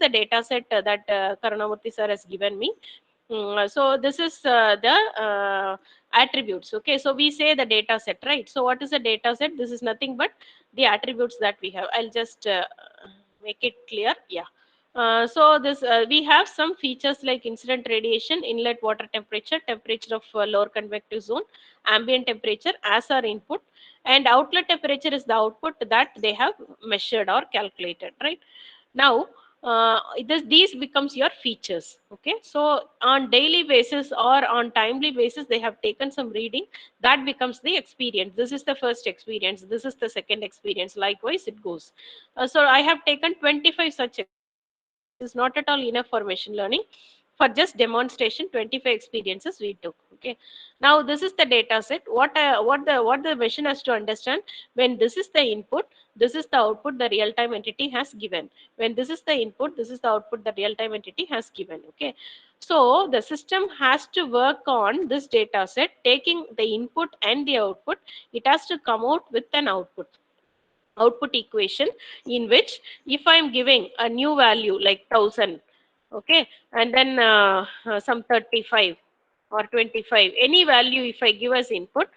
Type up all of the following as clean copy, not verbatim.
the data set that Karunamurthy sir has given me. So this is the attributes. Okay, so we say the data set, right? So what is the data set? This is nothing but the attributes that we have. I'll just make it clear. Yeah. So this we have some features like incident radiation, inlet water temperature, temperature of lower convective zone, ambient temperature as our input, and outlet temperature is the output that they have measured or calculated, right? Now these becomes your features. Okay, so on daily basis or on timely basis they have taken some reading, that becomes the experience. This is the first experience, this is the second experience, likewise it goes. So I have taken 25 such experiences. This is not at all enough for machine learning. For just demonstration, 25 experiences we took. Okay, now this is the data set. What the machine has to understand: when this is the input, this is the output the real time entity has given. When this is the input, this is the output the real time entity has given. Okay, so the system has to work on this data set, taking the input and the output. It has to come out with an output equation, in which if I'm giving a new value like 1000, okay, and then some 35 or 25, any value if I give as input,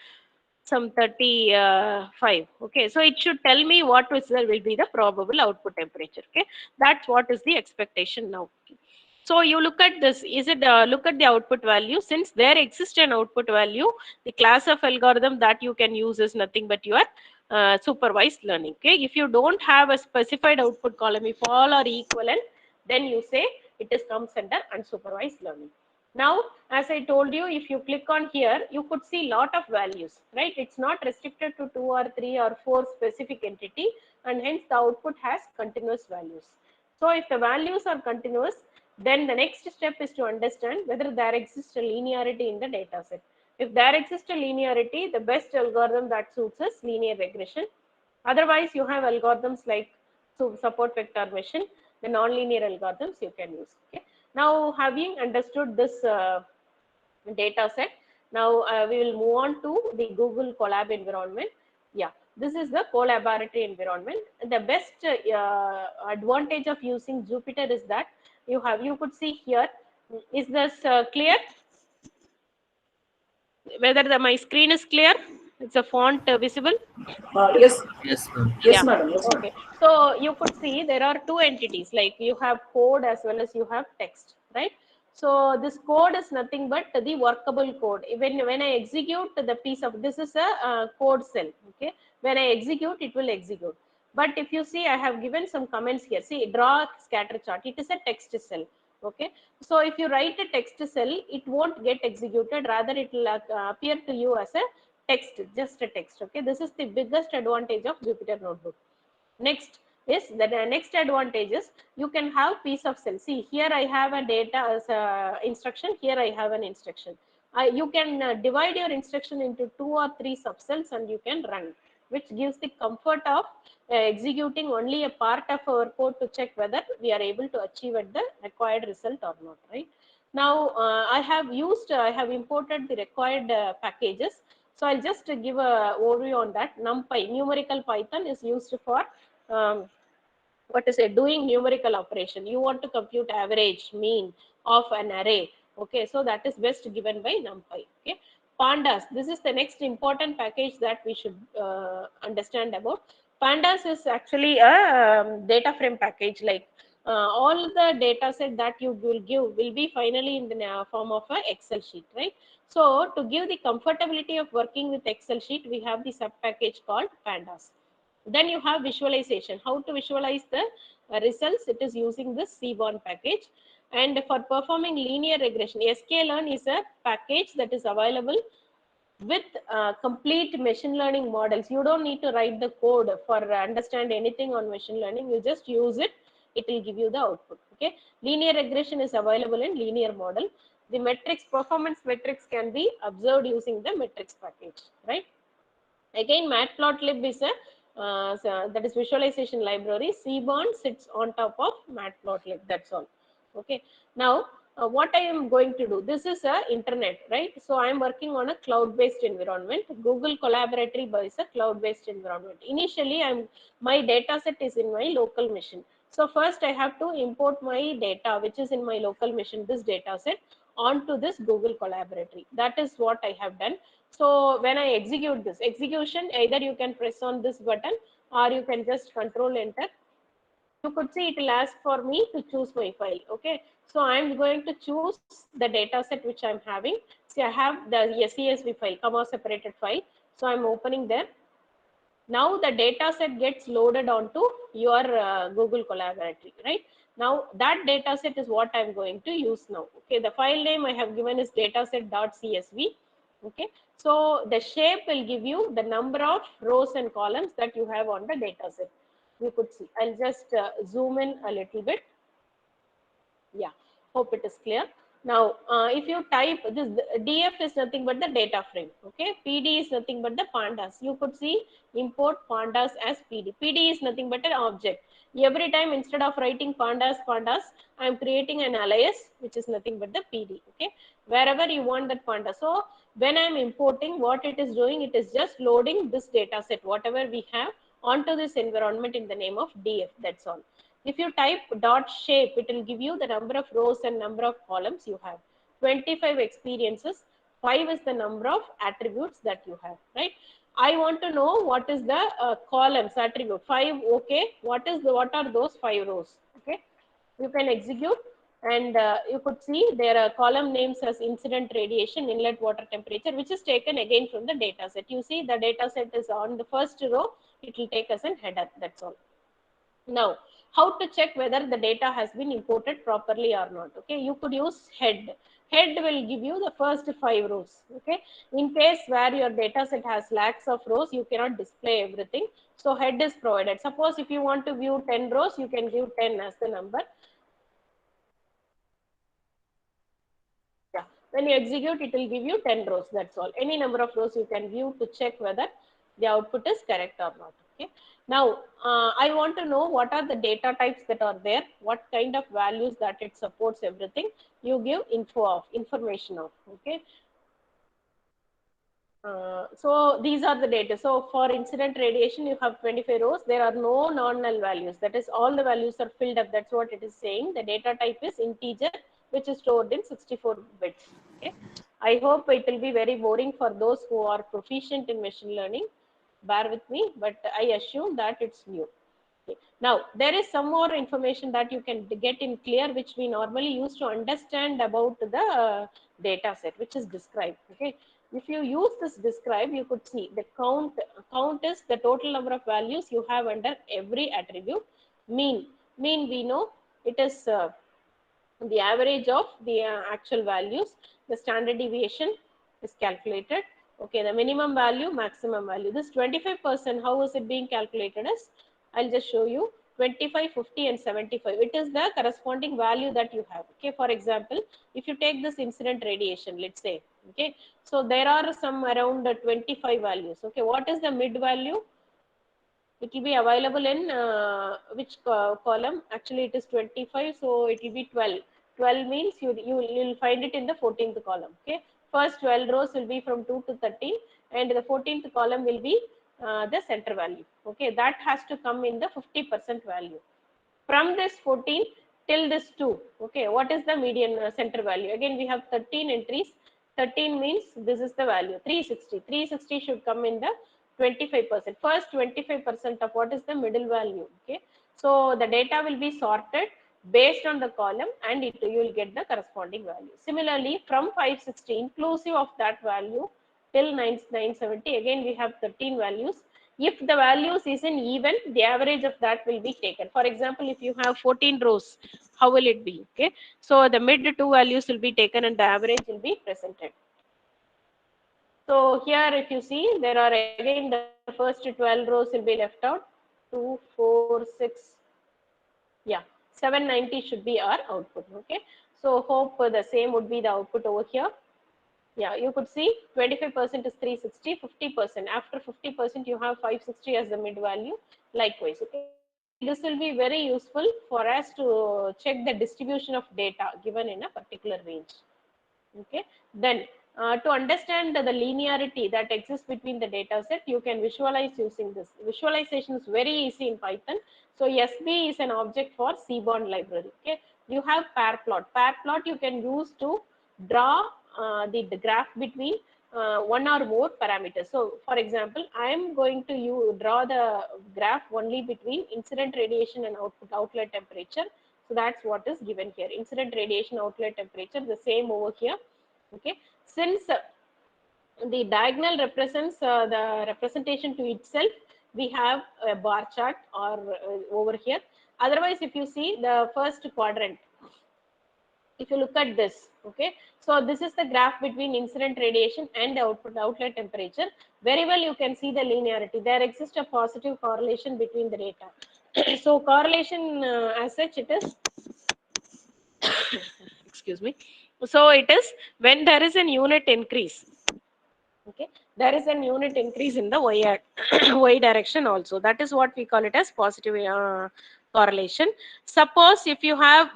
some 35, okay, so it should tell me what will be the probable output temperature. Okay, that's what is the expectation now. So you look at this, is it look at the output value. Since there exists an output value, the class of algorithm that you can use is nothing but your supervised learning. Okay, if you don't have a specified output column, if all are equivalent, then you say it is comes under unsupervised learning. Now, as I told you, if you click on here, you could see lot of values, right? It's not restricted to 2 or 3 or 4 specific entity, and hence the output has continuous values. So if the values are continuous, then the next step is to understand whether there exists a linearity in the data set. If there exists a linearity, the best algorithm that suits is linear regression. Otherwise, you have algorithms like support vector machine, the nonlinear algorithms you can use. Okay. Now, having understood this data set, now we will move on to the Google Colab environment. Yeah, this is the collaborative environment. The best advantage of using Jupyter is that you could see here. Is this clear? Whether my screen is clear? It's a font visible? Yes, Yes, ma'am. yes, Yeah. madam. Yes, madam. Okay. So you could see there are two entities, like you have code as well as you have text, right? So this code is nothing but the workable code. When I execute the piece of, this is a code cell. Okay. When I execute, it will execute. But if you see, I have given some comments here. See, draw scatter chart. It is a text cell. Okay. So if you write a text cell, it won't get executed. Rather, it will appear to you as a text, just a text. Okay, this is the biggest advantage of Jupyter Notebook. Next is the next advantage is you can have piece of cell. See, here I have a data as a instruction, here I have an instruction. You can divide your instruction into 2 or 3 subcells and you can run, which gives the comfort of executing only a part of our code to check whether we are able to achieve at the required result or not, right? Now I have imported the required packages. So I'll just give a overview on that. NumPy, numerical Python, is used for what is it, doing numerical operation. You want to compute average, mean of an array. Okay, so that is best given by NumPy. Okay, Pandas. This is the next important package that we should understand about. Pandas is actually a data frame package. Like all the data set that you will give will be finally in the form of a Excel sheet, right? So to give the comfortability of working with Excel sheet, we have the sub package called Pandas. Then you have visualization. How to visualize the results? It is using this Seaborn package. And for performing linear regression, sklearn is a package that is available with complete machine learning models. You don't need to write the code for understand anything on machine learning. You just use it. It will give you the output. Okay. Linear regression is available in linear model. The metrics, performance metrics can be observed using the metrics package, right? Again, matplotlib is a that is visualization library. Seaborn sits on top of matplotlib. That's all. Okay. Now, what I am going to do? This is a internet, right? So I am working on a cloud-based environment. Google Collaboratory is a cloud-based environment. Initially, my data set is in my local machine. So first I have to import my data, which is in my local machine, this data set, onto this Google Colaboratory. That is what I have done. So when I execute this execution, either you can press on this button or you can just control enter. You could see it will ask for me to choose my file. Okay, so I'm going to choose the data set which I'm having. See, I have the CSV file, comma separated file. So I'm opening there. Now the data set gets loaded onto your Google Collaboratory, right? Now that data set is what I'm going to use now. Okay, the file name I have given is dataset.csv. Okay, so the shape will give you the number of rows and columns that you have on the data set. You could see. I'll just zoom in a little bit. Yeah, hope it is clear. Now, if you type this, df is nothing but the data frame. Okay, pd is nothing but the pandas. You could see import pandas as pd. Pd is nothing but an object. Every time instead of writing pandas, I am creating an alias which is nothing but the pd. Okay, wherever you want that panda. So when I am importing, what it is doing, it is just loading this data set, whatever we have, onto this environment in the name of df. That's all. If you type dot shape, it will give you the number of rows and number of columns you have. 25 experiences, 5 is the number of attributes that you have, right? I want to know what is the columns attribute. 5, okay. What are those 5 rows? Okay. You can execute, and you could see there are column names as incident radiation, inlet water temperature, which is taken again from the data set. You see the data set is on the first row, it will take as an header, that's all. Now, how to check whether the data has been imported properly or not? Okay, you could use head. Head will give you the first 5 rows. Okay, in case where your data set has lakhs of rows, you cannot display everything. So head is provided. Suppose if you want to view 10 rows, you can give 10 as the number. Yeah. When you execute, it will give you 10 rows. That's all. Any number of rows you can view to check whether the output is correct or not. Okay. Now, I want to know what are the data types that are there, what kind of values that it supports, everything. You give information of. Okay. So these are the data. So for incident radiation, you have 25 rows. There are no non-null values. That is, all the values are filled up. That's what it is saying. The data type is integer, which is stored in 64 bits. Okay. I hope it will be very boring for those who are proficient in machine learning. Bear with me, but I assume that it's new. Okay. Now, there is some more information that you can get in clear, which we normally use to understand about the data set, which is described. Okay. If you use this describe, you could see the count. Count is the total number of values you have under every attribute. Mean we know it is the average of the actual values. The standard deviation is calculated. Okay, the minimum value, maximum value. This 25%, how is it being calculated as? I'll just show you. 25, 50 and 75. It is the corresponding value that you have. Okay, for example, if you take this incident radiation, let's say, okay, so there are some around 25 values. Okay, what is the mid value? It will be available in which column? Actually, it is 25, so it will be 12. 12 means you'll find it in the 14th column. Okay, first 12 rows will be from 2 to 13, and the 14th column will be the center value. Okay, that has to come in the 50% value. From this 14 till this 2. Okay, what is the median center value? Again, we have 13 entries. 13 means this is the value 360. 360 should come in the 25%. First 25% of what is the middle value. Okay, so the data will be sorted based on the column, and you will get the corresponding value. Similarly, from 560 inclusive of that value till 970, again we have 13 values. If the values is in even, the average of that will be taken. For example, if you have 14 rows, how will it be? Okay, so the mid two values will be taken and the average will be presented. So here, if you see, there are again the first 12 rows will be left out. 2, 4, 6. Yeah, 790 should be our output. Okay, so hope the same would be the output over here. Yeah, you could see 25% is 360, 50%. After 50%, you have 560 as the mid value. Likewise, okay. This will be very useful for us to check the distribution of data given in a particular range. Okay. Then To understand the linearity that exists between the data set, you can visualize using this. Visualization is very easy in Python. So SB is an object for Seaborn library. Okay, you have pair plot. Pair plot you can use to draw the graph between one or more parameters. So for example, I am going to draw the graph only between incident radiation and outlet temperature. So that's what is given here. Incident radiation, outlet temperature, the same over here. Okay, since the diagonal represents the representation to itself, we have a bar chart or over here. Otherwise, if you see the first quadrant, if you look at this, okay, so this is the graph between incident radiation and outlet temperature. Very well, you can see the linearity. There exists a positive correlation between the data. So correlation as such, it is excuse me, so it is when there is an unit increase. Okay, there is an unit increase in the y direction also. That is what we call it as positive correlation. Suppose if you have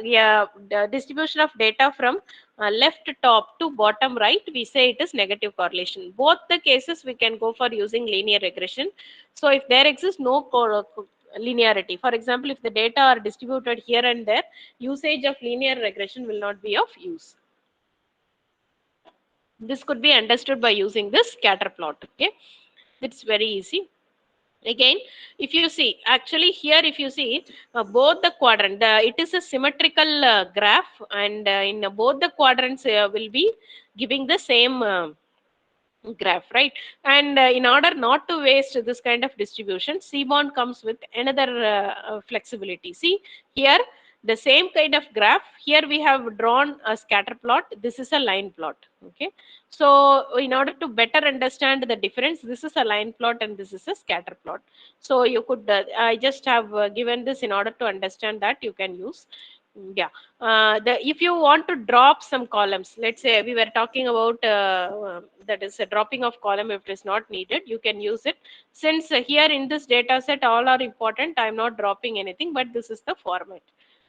yeah, the distribution of data from left top to bottom right, we say it is negative correlation. Both the cases we can go for using linear regression. So if there exists no linearity, for example, if the data are distributed here and there, usage of linear regression will not be of use. This could be understood by using this scatter plot. Okay, it's very easy. Again, if you see, actually here if you see both the quadrant, it is a symmetrical graph, and in both the quadrants will be giving the same graph, right? And in order not to waste this kind of distribution, Seaborn comes with another flexibility. See here, the same kind of graph. Here we have drawn a scatter plot. This is a line plot. Okay, so in order to better understand the difference, this is a line plot and this is a scatter plot. So you could I just have given this in order to understand that you can use. Yeah, if you want to drop some columns, let's say we were talking about that is a dropping of column. If it is not needed, you can use it. Since here in this data set all are important, I'm not dropping anything, but this is the format.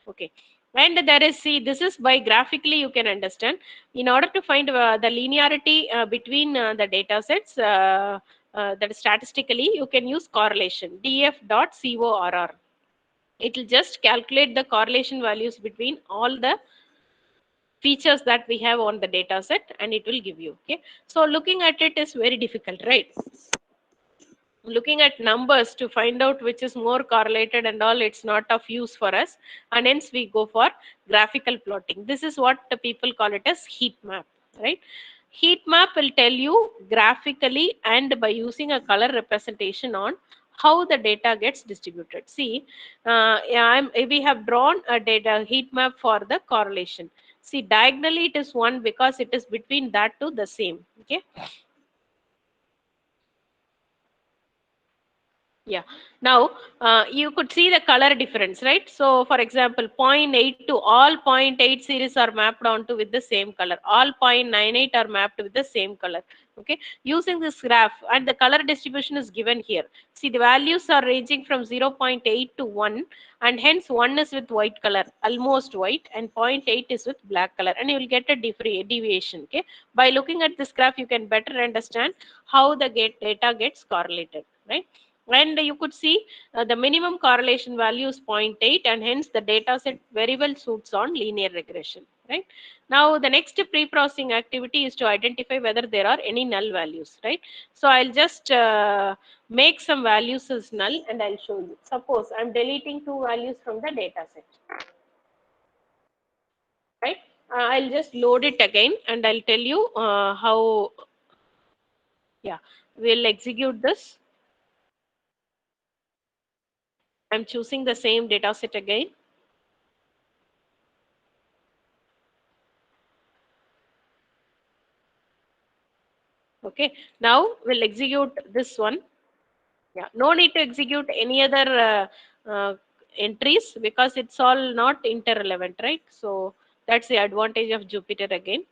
Okay, and there is, see, this is by graphically you can understand. In order to find the linearity between the data sets, that is statistically, you can use correlation, df.corr. It will just calculate the correlation values between all the features that we have on the data set, and it will give you. Okay, so looking at it is very difficult, right? Looking at numbers to find out which is more correlated and all, it's not of use for us, and hence we go for graphical plotting. This is what the people call it as heat map, right? Heat map will tell you graphically and by using a color representation on how the data gets distributed. See, yeah, we have drawn a data heat map for the correlation. See, diagonally it is 1 because it is between that to the same. Okay, yeah, now you could see the color difference, right? So for example, 0.8 to all 0.8 series are mapped onto with the same color, all 0.98 are mapped with the same color. Okay, using this graph, and the color distribution is given here. See, the values are ranging from 0.8 to 1, and hence 1 is with white color, almost white, and 0.8 is with black color, and you will get a deviation. Okay, by looking at this graph you can better understand how the data gets correlated, right? And you could see the minimum correlation value is 0.8, and hence the data set very well suits on linear regression, right? Now the next pre-processing activity is to identify whether there are any null values, right? So I'll just make some values as null and I'll show you. Suppose I'm deleting two values from the data set, right? I'll just load it again and I'll tell you how. Yeah, we'll execute this. I'm choosing the same data set again. Okay, now we'll execute this one. Yeah, no need to execute any other entries because it's all not interrelevant, right? So that's the advantage of Jupyter again.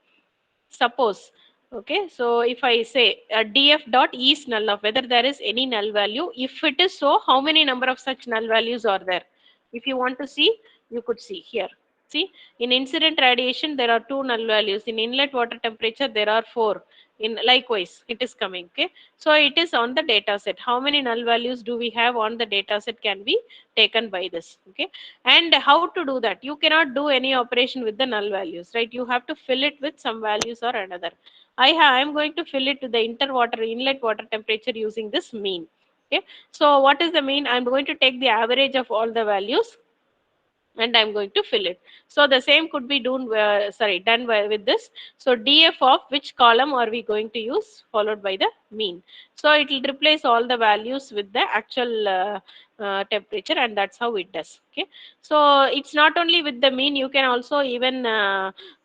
Suppose, okay, so if I say df dot is null of whether there is any null value. If it is so, how many number of such null values are there? If you want to see, you could see here. See, in incident radiation, there are 2 null values. In inlet water temperature, there are 4. In likewise, it is coming. Okay, so it is on the data set. How many null values do we have on the data set can be taken by this. Okay, and how to do that? You cannot do any operation with the null values, right? You have to fill it with some values or another. I am going to fill it to the inlet water temperature using this mean. Okay, so what is the mean? I'm going to take the average of all the values and I'm going to fill it. So the same could be done with this. So df of which column are we going to use, followed by the mean. So it will replace all the values with the actual temperature, and that's how it does. Okay, so it's not only with the mean, you can also even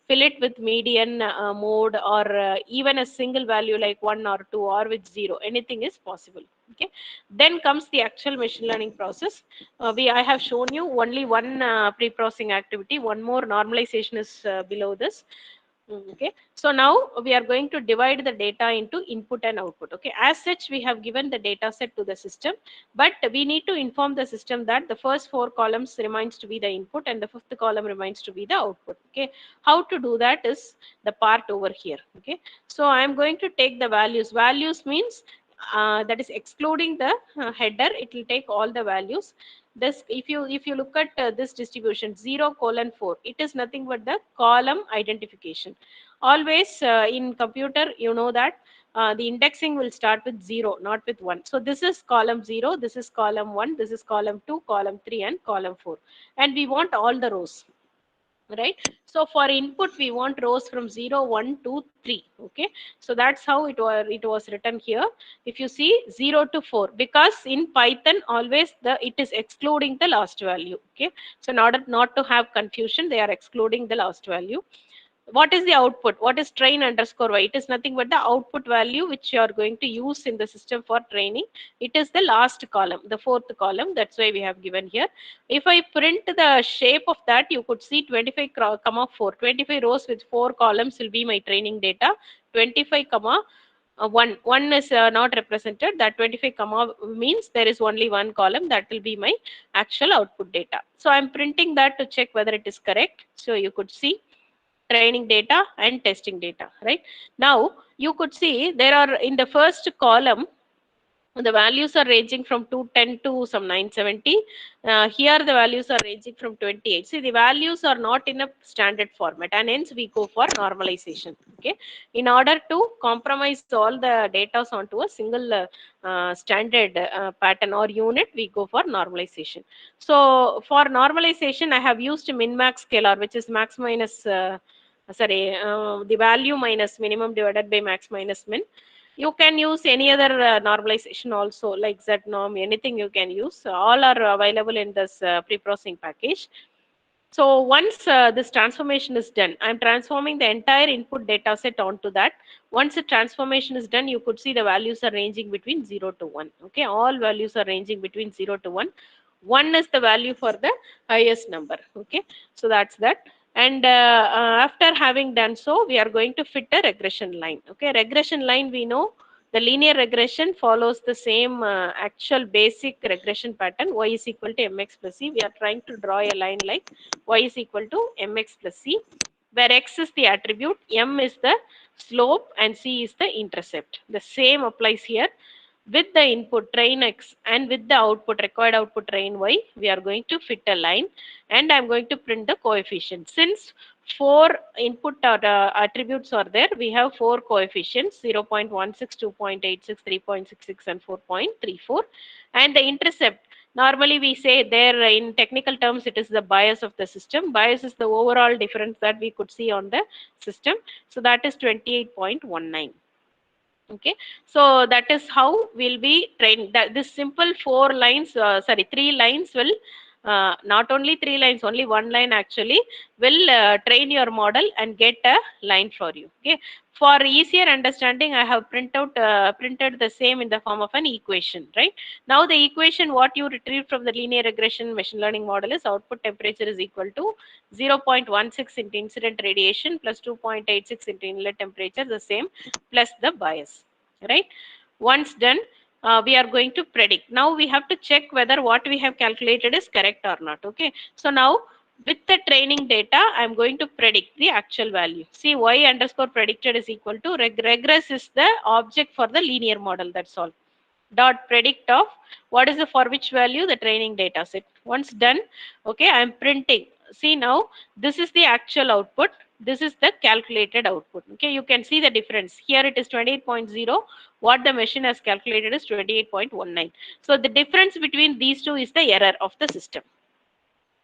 fill it with median mode, or even a single value like 1 or 2, or with 0. Anything is possible. Okay, then comes the actual machine learning process. I have shown you only one pre-processing activity. One more normalization is below this. Okay, so now we are going to divide the data into input and output. Okay, as such, we have given the data set to the system, but we need to inform the system that the first 4 columns remains to be the input and the 5th column remains to be the output. Okay, how to do that is the part over here. Okay, so I am going to take the values. Values means that is excluding the header. It will take all the values. This, if you look at this distribution 0:4, it is nothing but the column identification. Always in computer, you know that the indexing will start with 0, not with 1. So this is column 0, this is column 1, this is column 2, column 3, and column 4, and we want all the rows, right? So for input we want rows from 0, 1, 2, 3. Okay, so that's how it was written here. If you see 0 to 4, because in Python always it is excluding the last value. Okay, so in order not to have confusion, they are excluding the last value. What is the output? What is train underscore y? It is nothing but the output value which you are going to use in the system for training. It is the last column, the 4th column. That's why we have given here. If I print the shape of that, you could see 25 comma 4. 25 rows with 4 columns will be my training data. 25 comma 1 is not represented. That 25 comma means there is only one column. That will be my actual output data. So I'm printing that to check whether it is correct. So you could see training data and testing data. Right now you could see there are, in the first column, the values are ranging from 210 to some 970. Here the values are ranging from 28. See, the values are not in a standard format, and hence we go for normalization. Okay, in order to compromise all the data onto a single standard pattern or unit, we go for normalization. So for normalization, I have used min max scalar, which is max minus the value minus minimum divided by max minus min. You can use any other normalization also, like znorm, anything you can use. All are available in this pre-processing package. So once this transformation is done, I'm transforming the entire input data set onto that. Once the transformation is done, you could see the values are ranging between 0 to 1. Okay, all values are ranging between 0 to 1. 1 is the value for the highest number. Okay, so that's that. And after having done so, we are going to fit a regression line. Okay, regression line, we know the linear regression follows the same actual basic regression pattern. Y is equal to mx plus c. We are trying to draw a line like y is equal to mx plus c, where x is the attribute, m is the slope, and c is the intercept. The same applies here. With the input train x and with the output, required output train y, we are going to fit a line, and I'm going to print the coefficient. Since 4 input attributes are there, we have 4 coefficients: 0.16, 2.86, 3.66, and 4.34. And the intercept, normally we say there in technical terms, it is the bias of the system. Bias is the overall difference that we could see on the system. So that is 28.19. Okay, so that is how we'll be trained. That this simple 3 lines will not only 3 lines, only 1 line actually will train your model and get a line for you. Okay, for easier understanding, I have printed the same in the form of an equation. Right now, the equation what you retrieve from the linear regression machine learning model is output temperature is equal to 0.16 into incident radiation plus 2.86 into inlet temperature, the same, plus the bias. Right, once done, we are going to predict. Now we have to check whether what we have calculated is correct or not. Okay, so now with the training data, I'm going to predict the actual value. See, y underscore predicted is equal to regress is the object for the linear model. That's all. Dot predict of what is the for which value, the training data set. Once done, okay, I'm printing. See now, this is the actual output. This is the calculated output. Okay, you can see the difference. Here it is 28.0. What the machine has calculated is 28.19. So the difference between these two is the error of the system.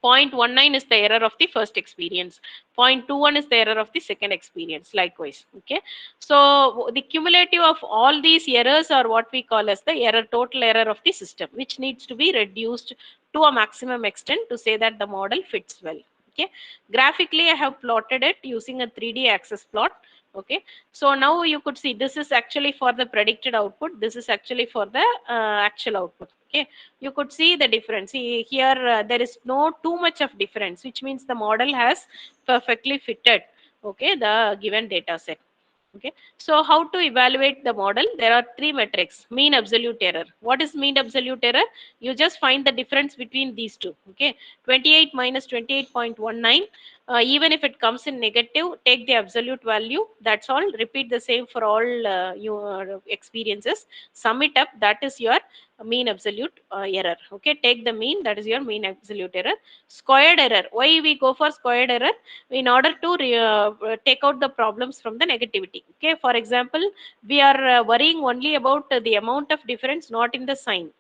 0.19 is the error of the first experience. 0.21 is the error of the second experience, likewise. Okay, so the cumulative of all these errors are what we call as the error, total error of the system, which needs to be reduced to a maximum extent to say that the model fits well. Okay, graphically I have plotted it using a 3D axis plot. Okay, so now you could see this is actually for the predicted output, this is actually for the actual output. Okay, you could see the difference. See, here there is no too much of difference, which means the model has perfectly fitted, okay, the given data set. Okay, so how to evaluate the model? There are three metrics. Mean absolute error. What is mean absolute error? You just find the difference between these two. Okay, 28 minus 28.19. Even if it comes in negative, take the absolute value. That's all. Repeat the same for all your experiences. Sum it up. That is your mean absolute error. Okay, take the mean. That is your mean absolute error. Squared error. Why we go for squared error? In order to take out the problems from the negativity. Okay, for example, we are worrying only about the amount of difference, not in the sign.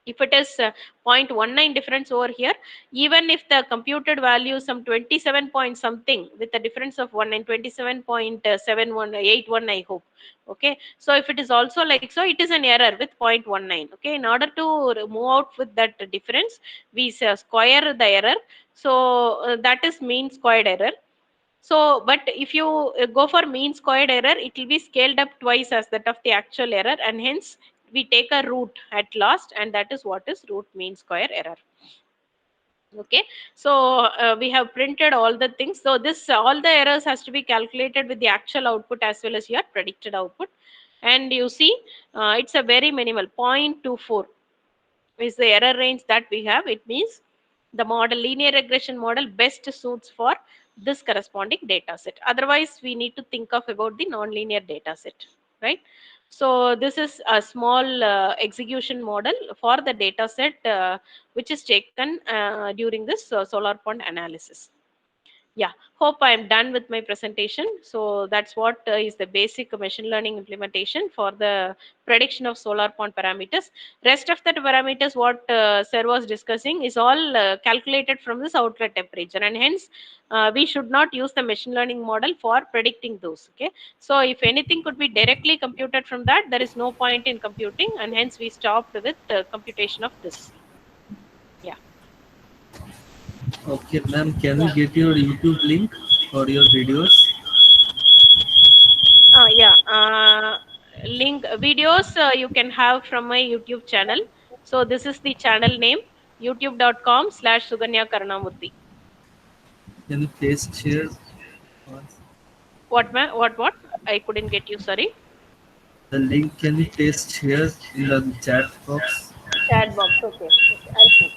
If it is 0.19 difference over here, even if the computed value some 27 point something with a difference of 1 and 27.7181, I hope. Okay, so if it is also like so, it is an error with 0.19. Okay, in order to move out with that difference, we square the error. So that is mean squared error. So, but if you go for mean squared error, it will be scaled up twice as that of the actual error, and hence we take a root at last, and that is what is root mean square error. Okay, so we have printed all the things. So this all the errors has to be calculated with the actual output as well as your predicted output, and you see it's a very minimal 0.24 is the error range that we have. It means the model, linear regression model, best suits for this corresponding data set. Otherwise, we need to think of about the nonlinear data set, right? So this is a small execution model for the data set which is taken during this solar pond analysis. Yeah, hope I am done with my presentation. So that's what is the basic machine learning implementation for the prediction of solar pond parameters. Rest of the parameters what sir was discussing is all calculated from this outlet temperature, and hence we should not use the machine learning model for predicting those. Okay, so if anything could be directly computed from that, there is no point in computing, and hence we stopped with computation of this. Yeah. Okay, ma'am, can we Yeah. get your YouTube link for your videos? Yeah. Link videos you can have from my YouTube channel. So this is the channel name, youtube.com/Suganya Karunamurthy. Can you please share once? What? I couldn't get you. Sorry. The link can you please share in the chat box? Chat box. Okay. Okay. I'll see.